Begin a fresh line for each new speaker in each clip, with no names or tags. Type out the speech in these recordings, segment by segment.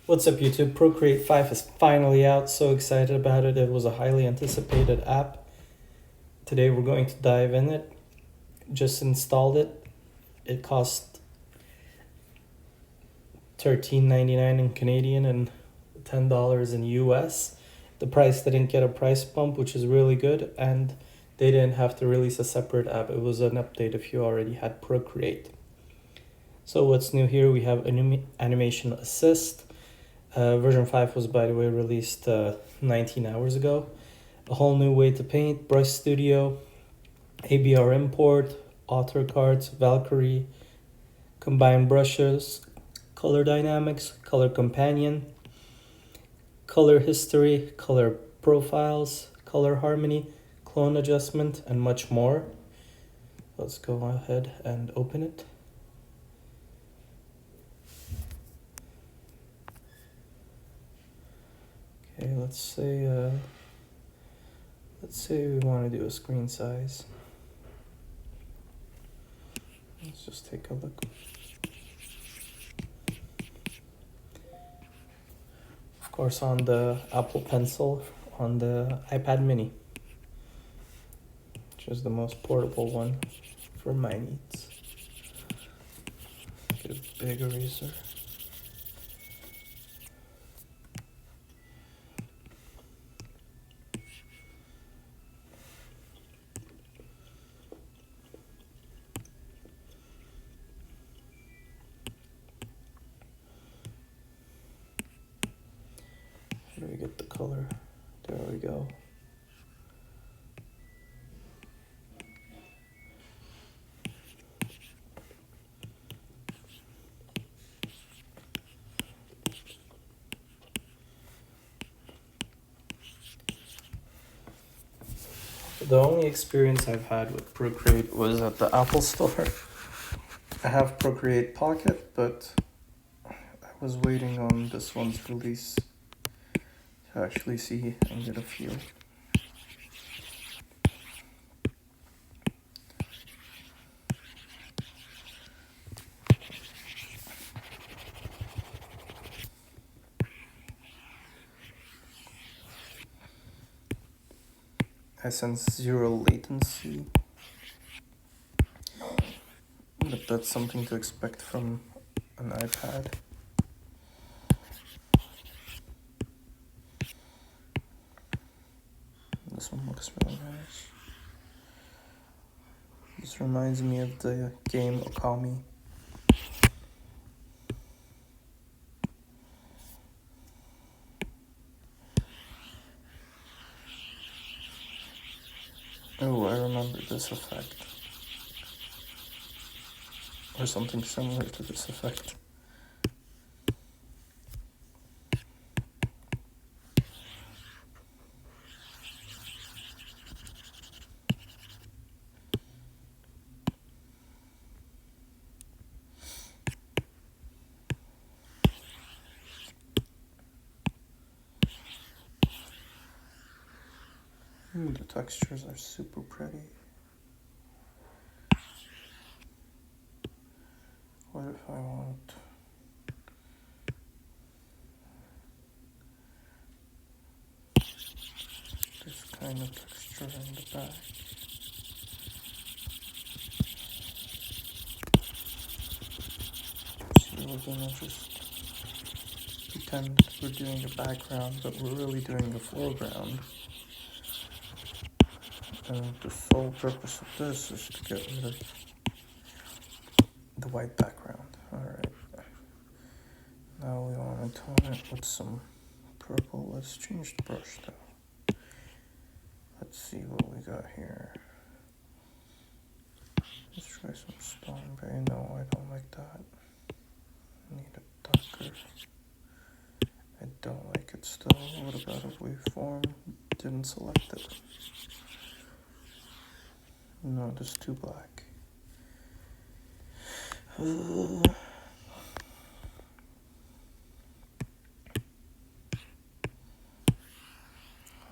What's up, YouTube? Procreate 5 is finally out. So excited about it. It was a highly anticipated app. Today we're going to dive in it. Just installed it. It cost $13.99 in Canadian and $10 in US. The price didn't get a price bump, which is really good, and they didn't have to release a separate app. It was an update if you already had Procreate. So what's new here? We have animation assist. Version 5 was, by the way, released 19 hours ago. A whole new way to paint, Brush Studio, ABR import, author cards, Valkyrie, combined brushes, color dynamics, color companion, color history, color profiles, color harmony, clone adjustment, and much more. Let's go ahead and open it. Okay, let's say we want to do a screen size. Let's just take a look. Of course, on the Apple Pencil, on the iPad mini, which is the most portable one for my needs. Get a big eraser. How do we get the color? There we go. The only experience I've had with Procreate was at the Apple Store. I have Procreate Pocket, but I was waiting on this one's release to actually see and get a feel. I sense zero latency, but that's something to expect from an iPad. This one looks really nice. This reminds me of the game Okami. Oh, I remember this effect. Or something similar to this effect. Ooh, the textures are super pretty. What if I want this kind of texture in the back? So we're gonna just pretend we're doing a background, but we're really doing a foreground. And the sole purpose of this is to get rid of the white background. Alright. Now we want to tone it with some purple. Let's change the brush though. Let's see what we got here. Let's try some stone gray. No, I don't like that. I need it darker. I don't like it still. What about a waveform? Didn't select it. No, this is too black.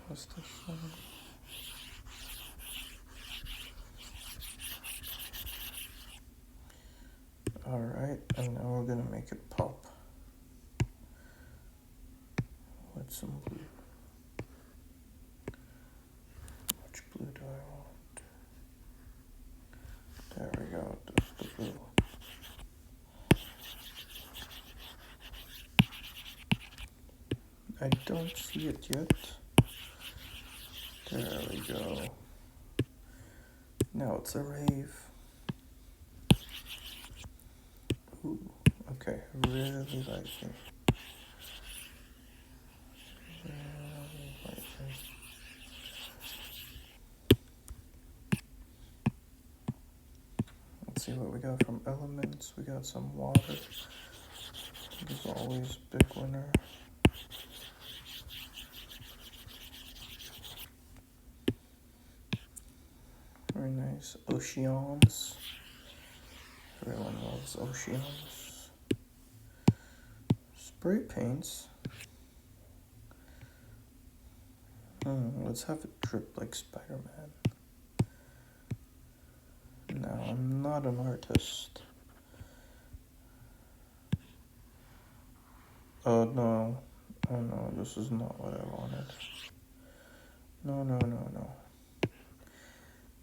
What's this one? Alright, and now we're gonna make it pop. get some blue. Which blue do I want? There we go, that's the blue. I don't see it yet. There we go. Now it's a rave. Ooh, okay, really like it. Really like it. Let's see what we got from elements. We got some water. As always, big winner. Very nice. Oceans. Everyone loves oceans. Spray paints. Let's have it drip like Spider-Man. No, I'm not an artist. Oh no. Oh no, this is not what I wanted. No, no, no, no.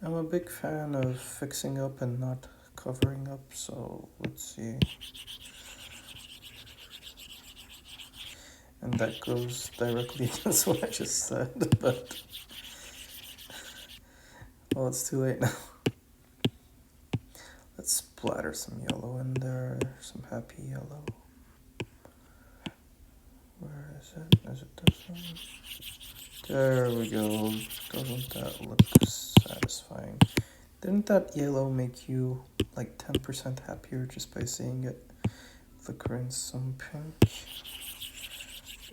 I'm a big fan of fixing up and not covering up, so let's see. And that goes directly against what I just said, but well, it's too late now. Let's splatter some yellow in there, some happy yellow. Where is it? Is it this one? There we go. Doesn't that look satisfying? Didn't that yellow make you like 10% happier just by seeing it flicker in some pink?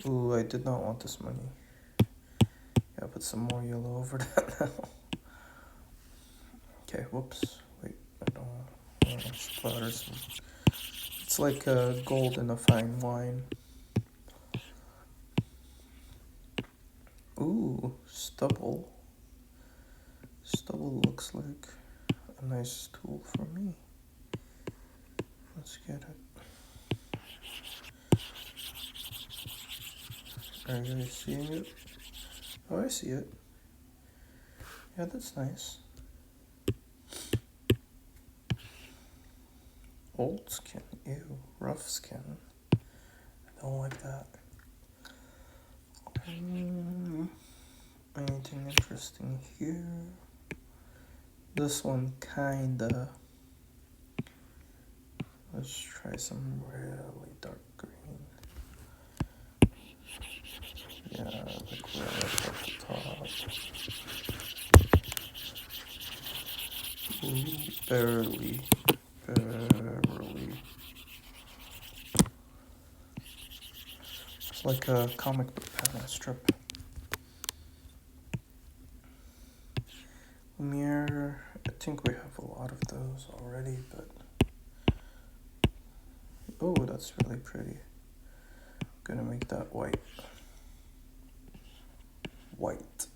Ooh, I did not want this money. Yeah, put some more yellow over that now. Okay, whoops. Wait, I don't want to splatter some. It's like gold in a fine wine. Ooh, stubble. Stubble looks like a nice tool for me. Let's get it. Are you guys seeing it? Oh, I see it. Yeah, that's nice. Old skin. Ew, rough skin. I don't like that. Anything interesting here? This one kinda. Let's try some really dark green. Yeah, like right up at the top. Ooh, barely. It's like a comic book panel strip. Mirror, I think we have a lot of those already, but oh, that's really pretty. I'm gonna make that white. White.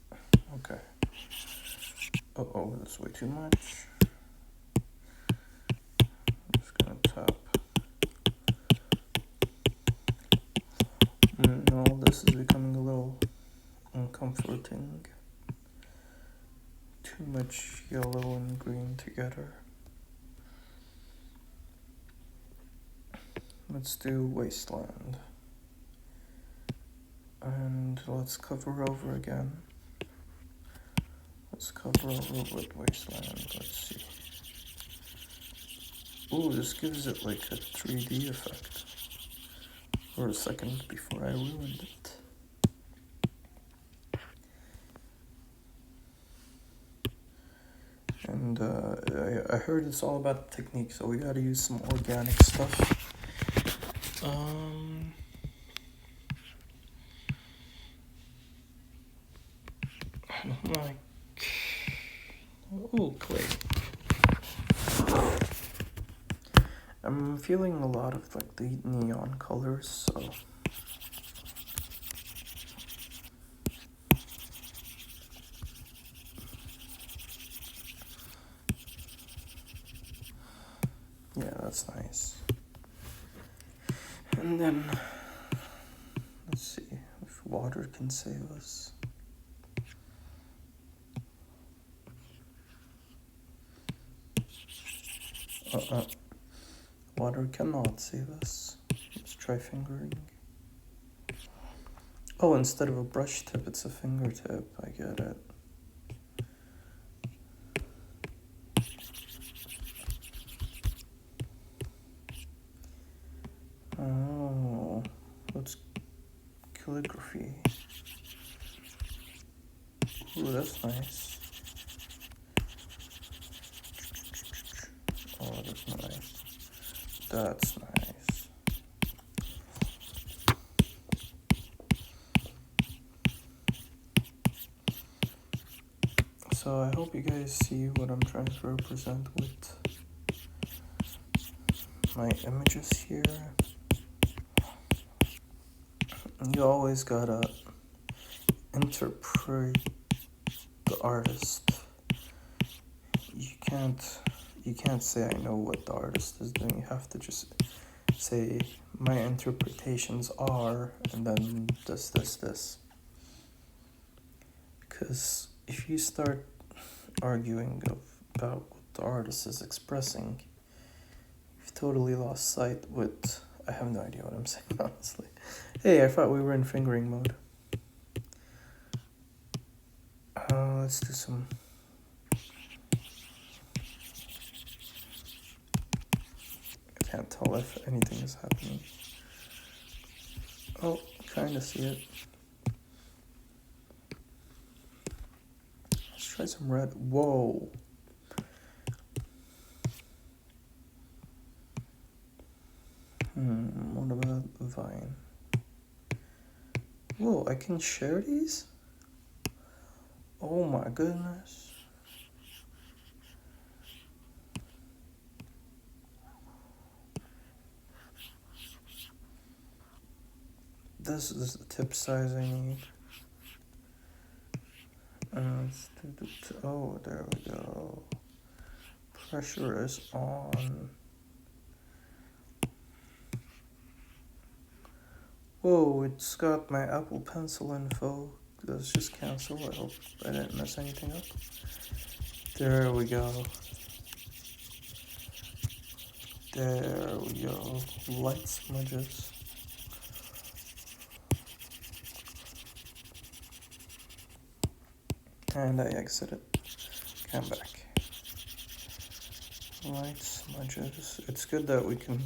Okay. Oh, that's way too much. I'm just gonna tap. No, this is becoming a little uncomforting. Too much yellow and green together. Let's do wasteland. And let's cover over again. Let's cover over with wasteland. Let's see. Ooh, this gives it like a 3D effect. For a second before I ruined it. And I heard it's all about technique, so we gotta use some organic stuff. I don't like. Ooh, clay. I'm feeling a lot of like the neon colors, so. Yeah, that's nice. And then, let's see, if water can save us. Water cannot save us. Let's try fingering. Oh, instead of a brush tip, it's a fingertip. I get it. Oh, what's calligraphy? Ooh, that's nice. Oh, that's nice. That's nice. So I hope you guys see what I'm trying to represent with my images here. You always gotta interpret the artist. You can't say I know what the artist is doing. You have to just say my interpretations are, and then this. Because if you start arguing about what the artist is expressing, you've totally lost sight with... I have no idea what I'm saying, honestly. Hey, I thought we were in fingering mode. Let's do some... I can't tell if anything is happening. Oh, kinda see it. Let's try some red. Whoa. What about Vine? Whoa, I can share these? Oh my goodness. This is the tip size I need. Oh, there we go. Pressure is on. Whoa, it's got my Apple Pencil info. Let's just cancel. I hope I didn't mess anything up. There we go. There we go. Light smudges. And I exited. Came back. Light smudges. It's good that we can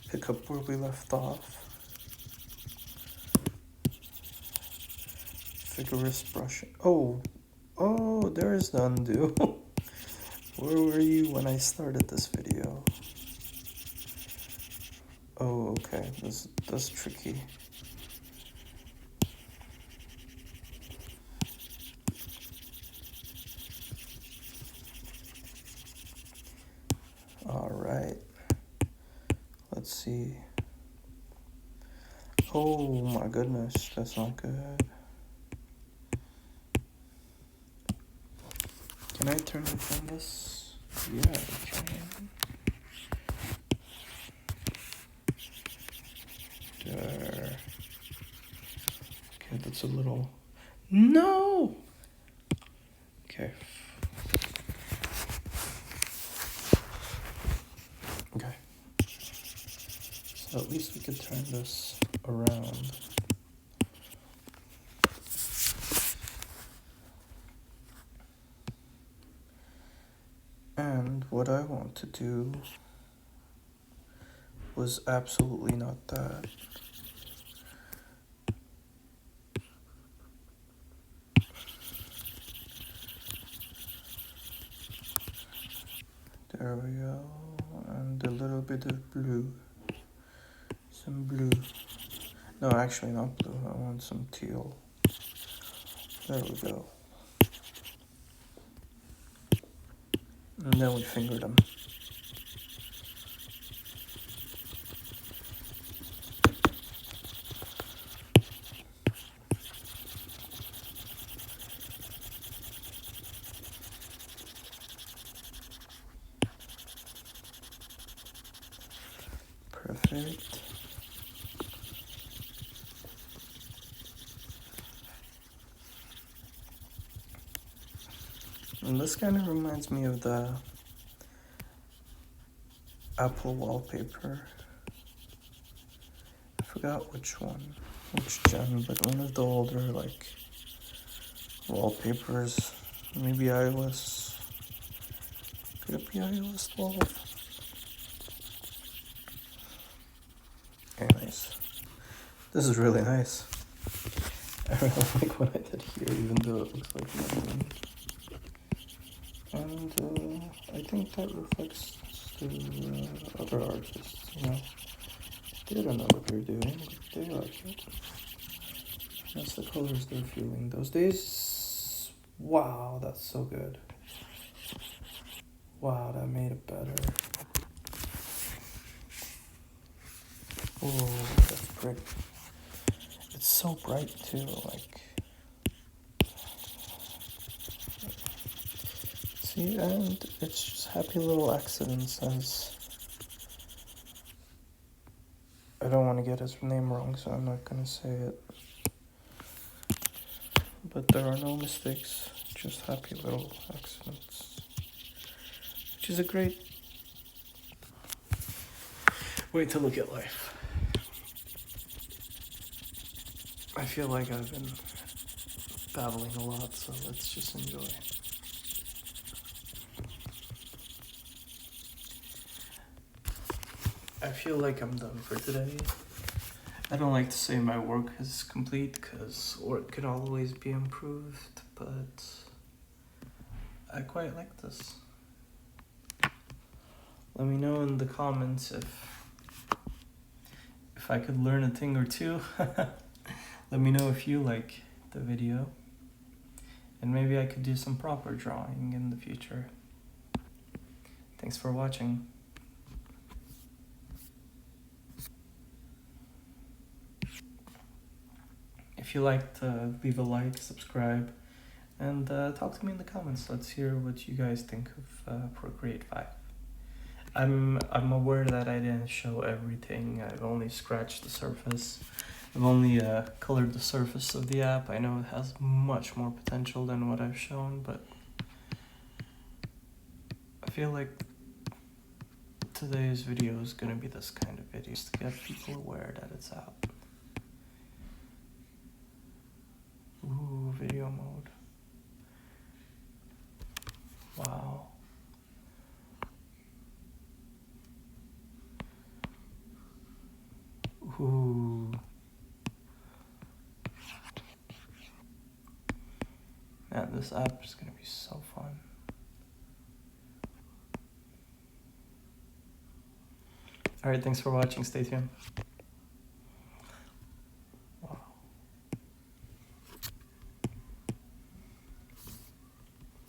pick up where we left off. Vigorous brushing. Oh, there's the undo. Where were you when I started this video? Oh, okay, that's tricky. All right, let's see. Oh my goodness, that's not good. Can I turn the canvas? Yeah, I can. There. Okay, that's a little... No! Okay. Okay. So at least we could turn this around. And what I want to do was absolutely not that. There we go. And a little bit of blue. Some blue. No, actually not blue. I want some teal. There we go. And then we finger them. Perfect. And this kind of reminds me of the Apple wallpaper. I forgot which gen, but one of the older like wallpapers. Maybe iOS. Could it be iOS 12? Anyways, this is really nice. I really like what I did here, even though it looks like nothing. And I think that reflects to other artists, you know. They don't know what they're doing, but they like it. That's the colors they're feeling those days. Wow, that's so good. Wow, that made it better. Oh, that's pretty. It's so bright too, like. See, and it's just happy little accidents, as I don't want to get his name wrong, so I'm not gonna say it. But there are no mistakes, just happy little accidents. Which is a great way to look at life. I feel like I've been babbling a lot, so let's just enjoy. I feel like I'm done for today. I don't like to say my work is complete because work could always be improved, but I quite like this. Let me know in the comments if I could learn a thing or two. Let me know if you like the video, and maybe I could do some proper drawing in the future. Thanks for watching. If you liked, leave a like, subscribe, and talk to me in the comments. Let's hear what you guys think of Procreate 5. I'm aware that I didn't show everything. I've only scratched the surface. I've only colored the surface of the app. I know it has much more potential than what I've shown, but I feel like today's video is gonna be this kind of video, just to get people aware that it's out. Ooh, video mode. Wow. Ooh. Man, this app is gonna be so fun. Alright, thanks for watching. Stay tuned.